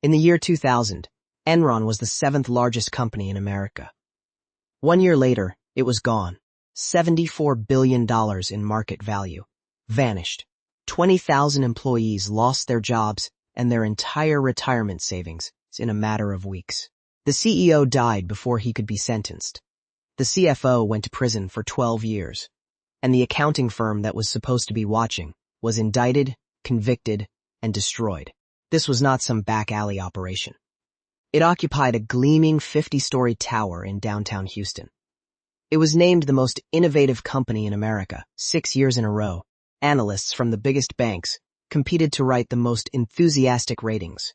In the year 2000, Enron was the seventh largest company in America. 1 year later, it was gone. $74 billion in market value. Vanished. 20,000 employees lost their jobs and their entire retirement savings in a matter of weeks. The CEO died before he could be sentenced. The CFO went to prison for 12 years. And the accounting firm that was supposed to be watching was indicted, convicted, and destroyed. This was not some back alley operation. It occupied a gleaming 50-story tower in downtown Houston. It was named the most innovative company in America 6 years in a row. Analysts from the biggest banks competed to write the most enthusiastic ratings.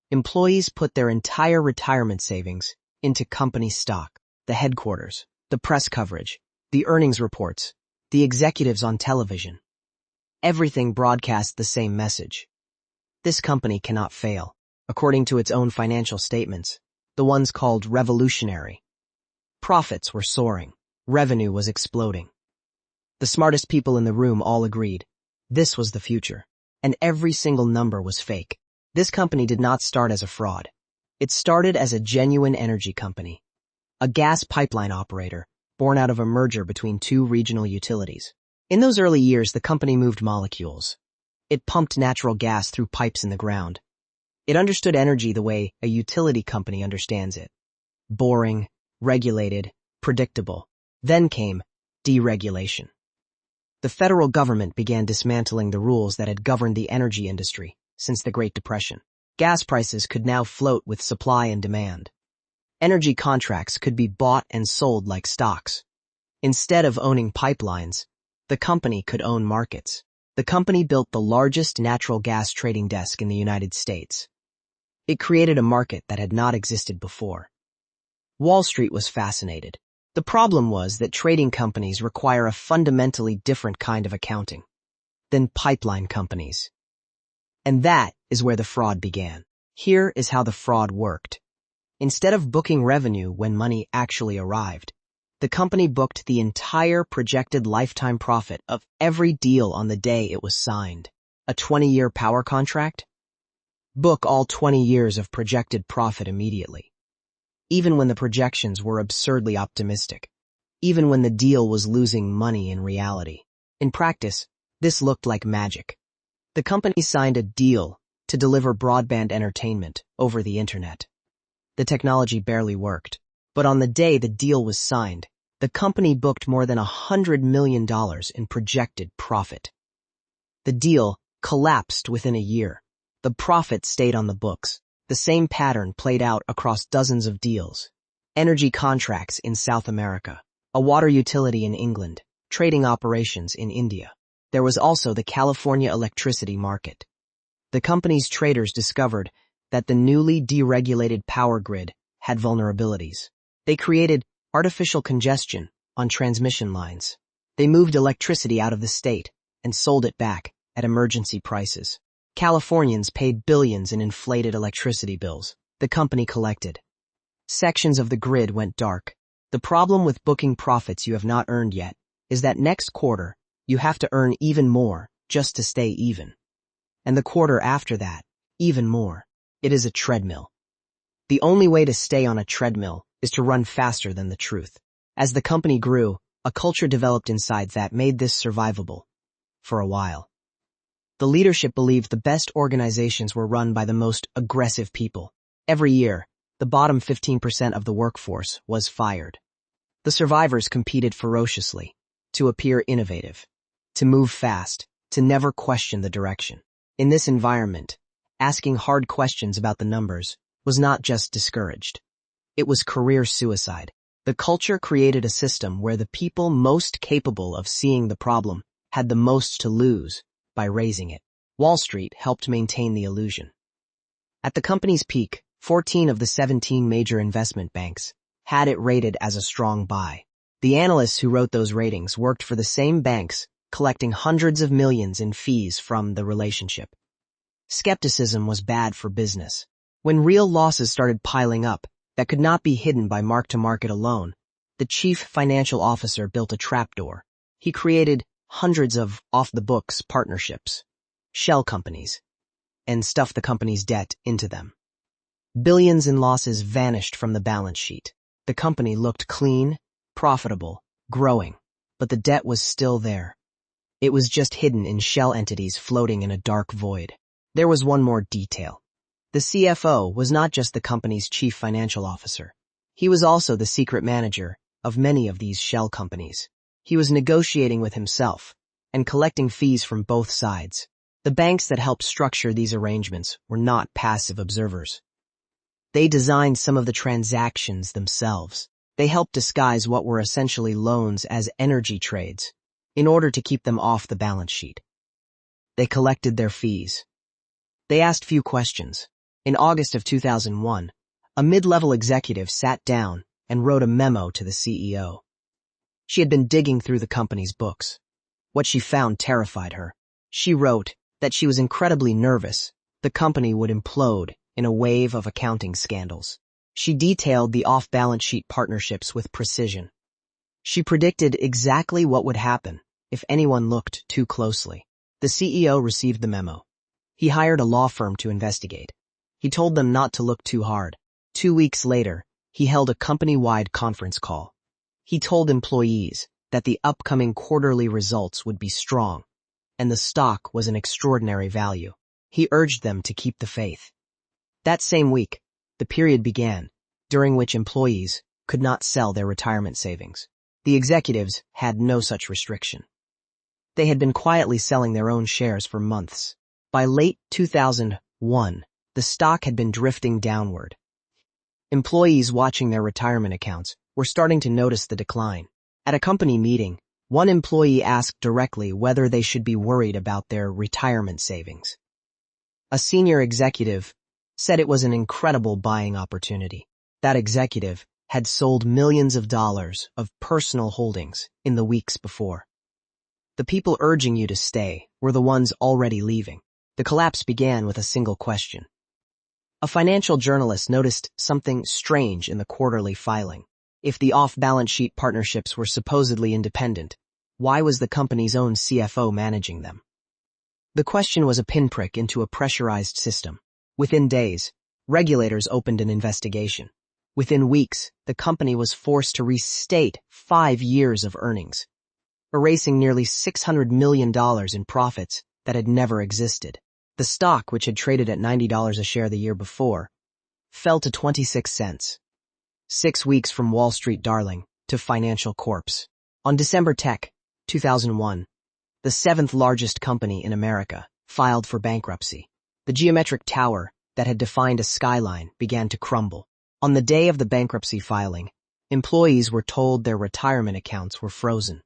Employees put their entire retirement savings into company stock, the headquarters, the press coverage, the earnings reports, the executives on television. Everything broadcast the same message. This company cannot fail, according to its own financial statements, the ones called revolutionary. Profits were soaring. Revenue was exploding. The smartest people in the room all agreed. This was the future. And every single number was fake. This company did not start as a fraud. It started as a genuine energy company. A gas pipeline operator, born out of a merger between two regional utilities. In those early years, the company moved molecules. It pumped natural gas through pipes in the ground. It understood energy the way a utility company understands it. Boring, regulated, predictable. Then came deregulation. The federal government began dismantling the rules that had governed the energy industry since the Great Depression. Gas prices could now float with supply and demand. Energy contracts could be bought and sold like stocks. Instead of owning pipelines, the company could own markets. The company built the largest natural gas trading desk in the United States. It created a market that had not existed before. Wall Street was fascinated. The problem was that trading companies require a fundamentally different kind of accounting than pipeline companies. And that is where the fraud began. Here is how the fraud worked. Instead of booking revenue when money actually arrived, the company booked the entire projected lifetime profit of every deal on the day it was signed. A 20-year power contract? Book all 20 years of projected profit immediately. Even when the projections were absurdly optimistic. Even when the deal was losing money in reality. In practice, this looked like magic. The company signed a deal to deliver broadband entertainment over the internet. The technology barely worked, but on the day the deal was signed, the company booked more than $100 million in projected profit. The deal collapsed within a year. The profit stayed on the books. The same pattern played out across dozens of deals. Energy contracts in South America, a water utility in England, trading operations in India. There was also the California electricity market. The company's traders discovered that the newly deregulated power grid had vulnerabilities. They created artificial congestion on transmission lines. They moved electricity out of the state and sold it back at emergency prices. Californians paid billions in inflated electricity bills. The company collected. Sections of the grid went dark. The problem with booking profits you have not earned yet is that next quarter, you have to earn even more just to stay even. And the quarter after that, even more. It is a treadmill. The only way to stay on a treadmill is to run faster than the truth. As the company grew, a culture developed inside that made this survivable. For a while. The leadership believed the best organizations were run by the most aggressive people. Every year, the bottom 15% of the workforce was fired. The survivors competed ferociously to appear innovative, to move fast, to never question the direction. In this environment, asking hard questions about the numbers was not just discouraged. It was career suicide. The culture created a system where the people most capable of seeing the problem had the most to lose by raising it. Wall Street helped maintain the illusion. At the company's peak, 14 of the 17 major investment banks had it rated as a strong buy. The analysts who wrote those ratings worked for the same banks, collecting hundreds of millions in fees from the relationship. Skepticism was bad for business. When real losses started piling up that could not be hidden by mark-to-market alone, the chief financial officer built a trapdoor. He created hundreds of off-the-books partnerships, shell companies, and stuffed the company's debt into them. Billions in losses vanished from the balance sheet. The company looked clean, profitable, growing, but the debt was still there. It was just hidden in shell entities floating in a dark void. There was one more detail. The CFO was not just the company's chief financial officer. He was also the secret manager of many of these shell companies. He was negotiating with himself and collecting fees from both sides. The banks that helped structure these arrangements were not passive observers. They designed some of the transactions themselves. They helped disguise what were essentially loans as energy trades in order to keep them off the balance sheet. They collected their fees. They asked few questions. In August of 2001, a mid-level executive sat down and wrote a memo to the CEO. She had been digging through the company's books. What she found terrified her. She wrote that she was incredibly nervous the company would implode in a wave of accounting scandals. She detailed the off-balance sheet partnerships with precision. She predicted exactly what would happen if anyone looked too closely. The CEO received the memo. He hired a law firm to investigate. He told them not to look too hard. 2 weeks later, he held a company-wide conference call. He told employees that the upcoming quarterly results would be strong, and the stock was an extraordinary value. He urged them to keep the faith. That same week, the period began, during which employees could not sell their retirement savings. The executives had no such restriction. They had been quietly selling their own shares for months. By late 2001, the stock had been drifting downward. Employees watching their retirement accounts were starting to notice the decline. At a company meeting, one employee asked directly whether they should be worried about their retirement savings. A senior executive said it was an incredible buying opportunity. That executive had sold millions of dollars of personal holdings in the weeks before. The people urging you to stay were the ones already leaving. The collapse began with a single question. A financial journalist noticed something strange in the quarterly filing. If the off-balance sheet partnerships were supposedly independent, why was the company's own CFO managing them? The question was a pinprick into a pressurized system. Within days, regulators opened an investigation. Within weeks, the company was forced to restate 5 years of earnings, erasing nearly $600 million in profits that had never existed. The stock, which had traded at $90 a share the year before, fell to 26 cents. 6 weeks from Wall Street darling to financial corpse. On December 2001, the 7th largest company in America filed for bankruptcy. The geometric tower that had defined a skyline began to crumble. On the day of the bankruptcy filing, employees were told their retirement accounts were frozen.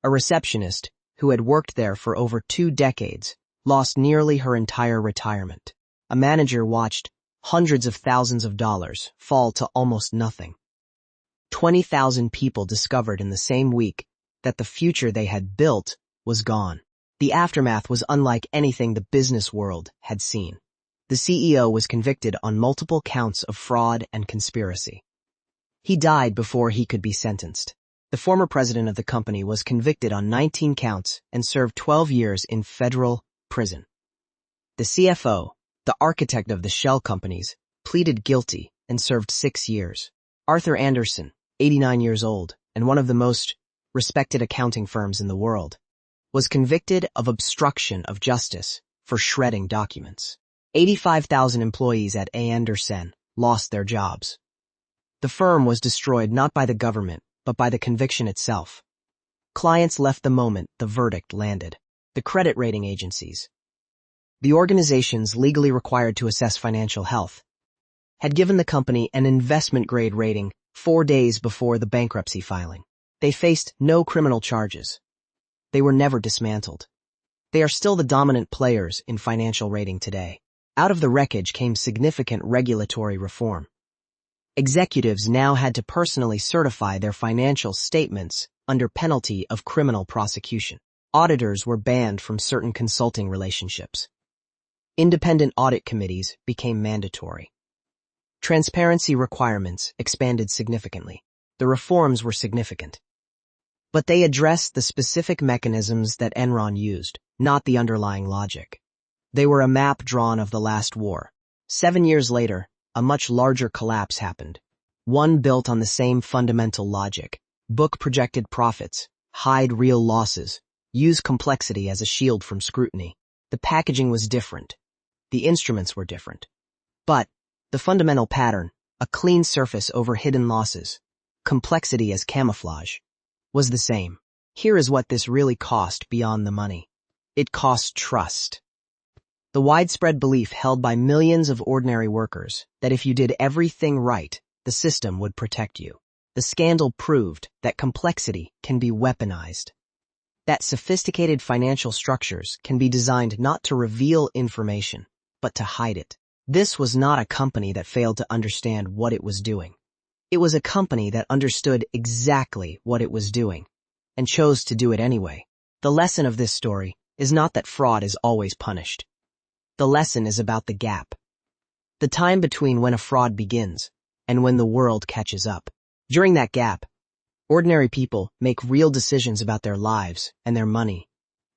A receptionist, who had worked there for over 2 decades, lost nearly her entire retirement. A manager watched hundreds of thousands of dollars fall to almost nothing. 20,000 people discovered in the same week that the future they had built was gone. The aftermath was unlike anything the business world had seen. The CEO was convicted on multiple counts of fraud and conspiracy. He died before he could be sentenced. The former president of the company was convicted on 19 counts and served 12 years in federal prison. The CFO, the architect of the shell companies, pleaded guilty and served 6 years. Arthur Andersen, 89 years old and one of the most respected accounting firms in the world, was convicted of obstruction of justice for shredding documents. 85,000 employees at Andersen lost their jobs. The firm was destroyed not by the government, but by the conviction itself. Clients left the moment the verdict landed. The credit rating agencies, the organizations legally required to assess financial health, had given the company an investment-grade rating 4 days before the bankruptcy filing. They faced no criminal charges. They were never dismantled. They are still the dominant players in financial rating today. Out of the wreckage came significant regulatory reform. Executives now had to personally certify their financial statements under penalty of criminal prosecution. Auditors were banned from certain consulting relationships. Independent audit committees became mandatory. Transparency requirements expanded significantly. The reforms were significant. But they addressed the specific mechanisms that Enron used, not the underlying logic. They were a map drawn of the last war. 7 years later, a much larger collapse happened. One built on the same fundamental logic: book projected profits, hide real losses, use complexity as a shield from scrutiny. The packaging was different. The instruments were different. But the fundamental pattern, a clean surface over hidden losses, complexity as camouflage, was the same. Here is what this really cost beyond the money. It cost trust. The widespread belief held by millions of ordinary workers that if you did everything right, the system would protect you. The scandal proved that complexity can be weaponized, that sophisticated financial structures can be designed not to reveal information, but to hide it. This was not a company that failed to understand what it was doing. It was a company that understood exactly what it was doing and chose to do it anyway. The lesson of this story is not that fraud is always punished. The lesson is about the gap. The time between when a fraud begins and when the world catches up. During that gap, ordinary people make real decisions about their lives and their money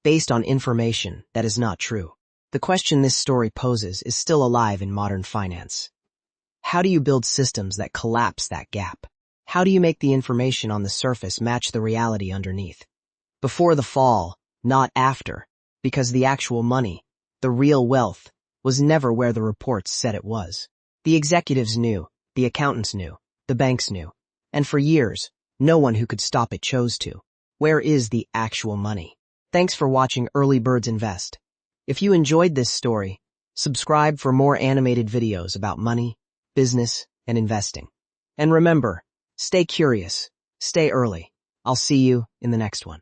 based on information that is not true. The question this story poses is still alive in modern finance. How do you build systems that collapse that gap? How do you make the information on the surface match the reality underneath? Before the fall, not after, because the actual money, the real wealth, was never where the reports said it was. The executives knew, the accountants knew, the banks knew, and for years, no one who could stop it chose to. Where is the actual money? Thanks for watching Early Birds Invest. If you enjoyed this story, subscribe for more animated videos about money, business, and investing. And remember, stay curious, stay early. I'll see you in the next one.